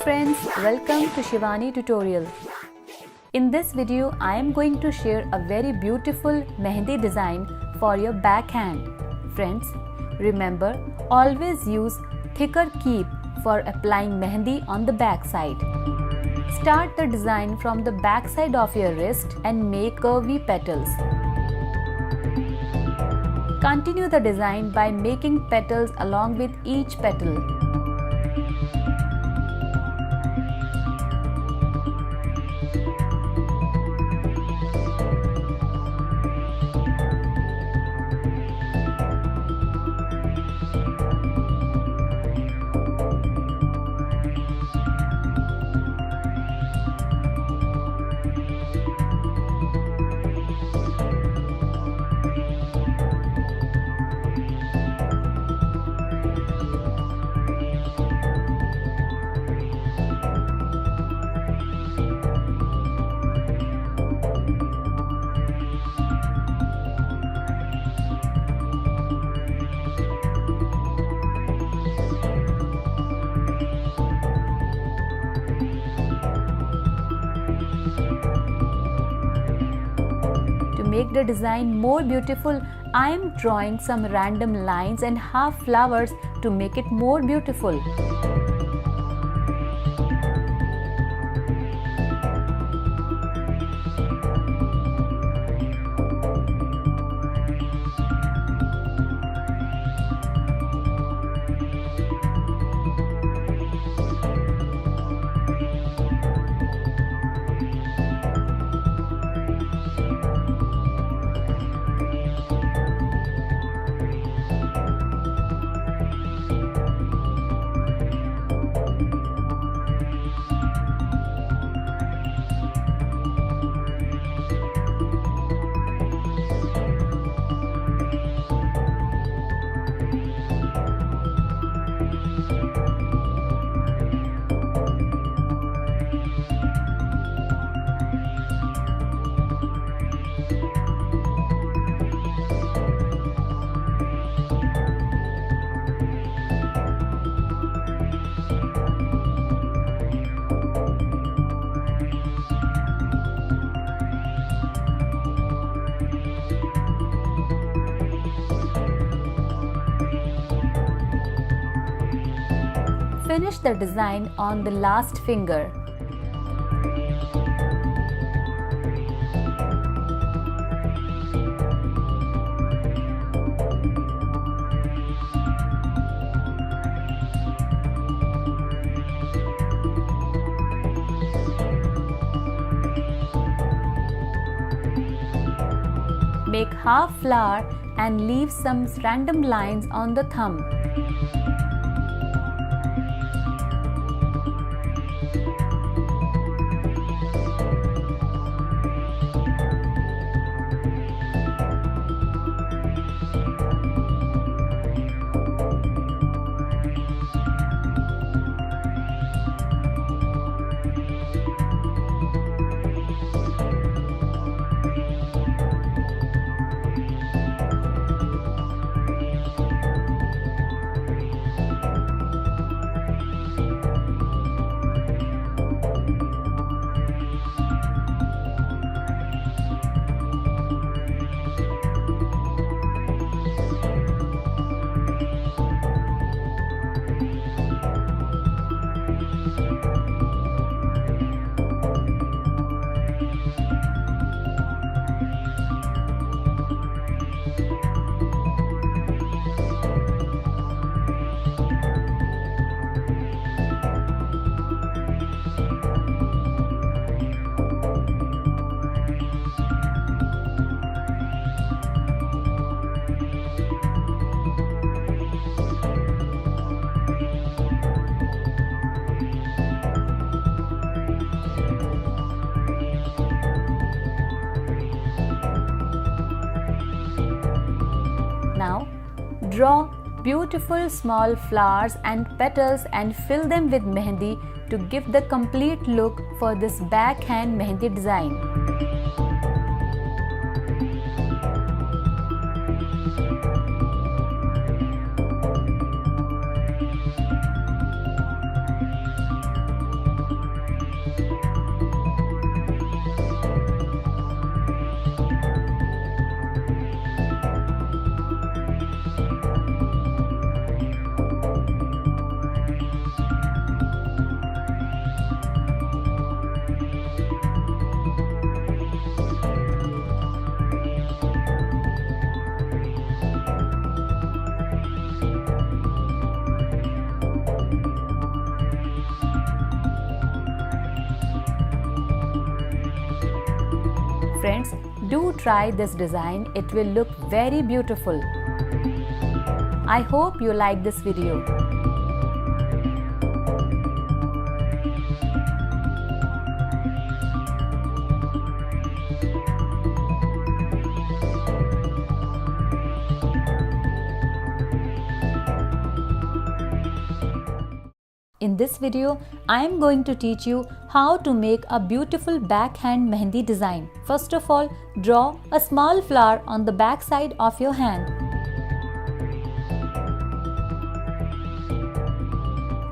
friends, welcome to Shivani tutorial. In this video, I am going to share a very beautiful mehndi design for your backhand. Friends, remember, always use thicker keep for applying mehndi on the back side. Start the design from the back side of your wrist and make curvy petals. Continue the design by making petals along with each petal. To make the design more beautiful, I am drawing some random lines and half flowers to make it more beautiful. Finish the design on the last finger. Make half flower and leave some random lines on the thumb. Now, draw beautiful small flowers and petals and fill them with mehndi to give the complete look for this backhand mehndi design. Friends, do try this design. It will look very beautiful. I hope you like this video. In this video, I am going to teach you how to make a beautiful backhand mehndi design. First of all, draw a small flower on the back side of your hand.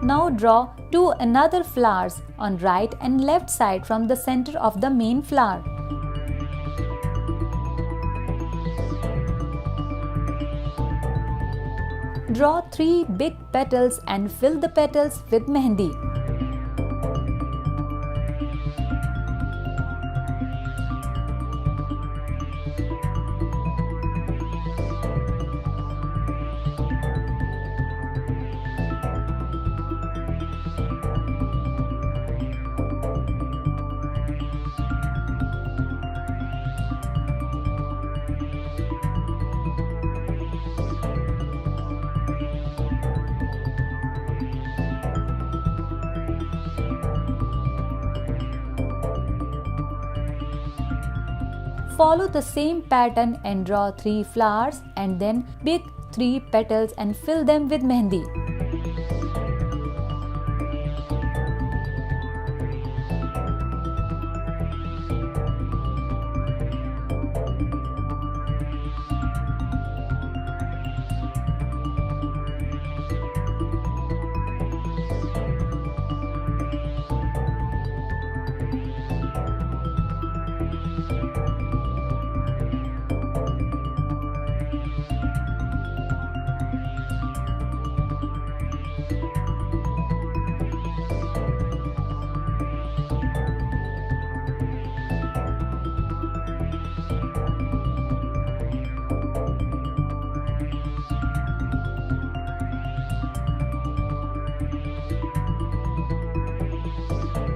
Now draw two another flowers on right and left side from the center of the main flower. Draw 3 big petals and fill the petals with mehndi. Follow the same pattern and draw 3 flowers and then pick 3 petals and fill them with mehndi.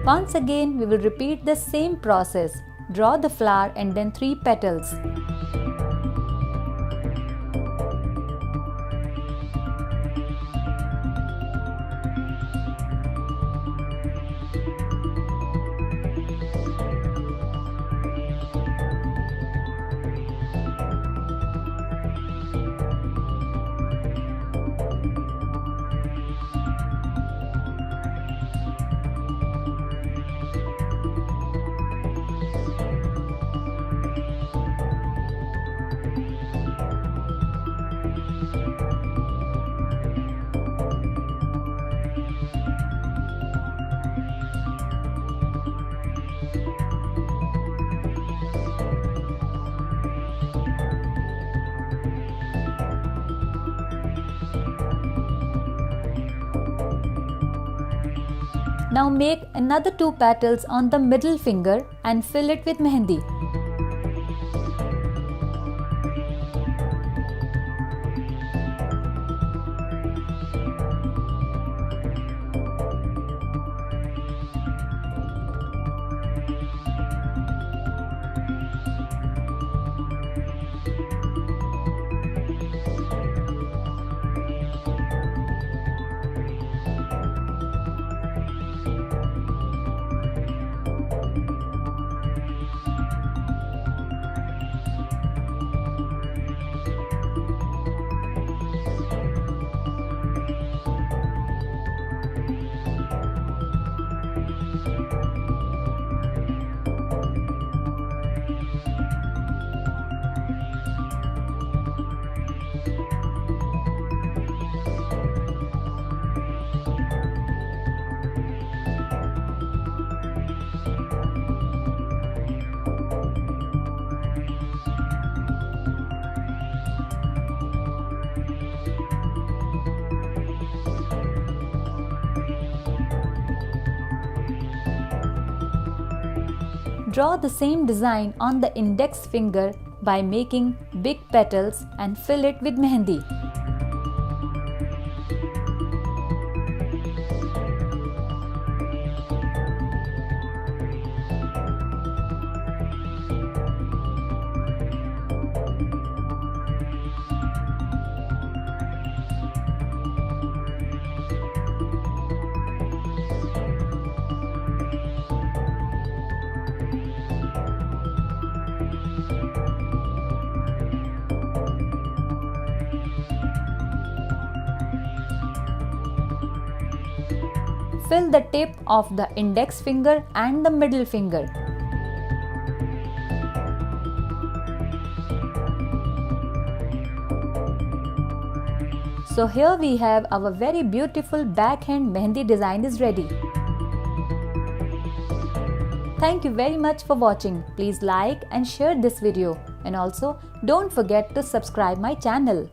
Once again, we will repeat the same process. Draw the flower and then 3 petals. Now make another 2 petals on the middle finger and fill it with mehndi. Draw the same design on the index finger by making big petals and fill it with mehndi. fill the tip of the index finger and the middle finger. So here we have our very beautiful backhand mehndi design is ready. Thank you very much for watching. Please like and share this video, and also don't forget to subscribe my channel.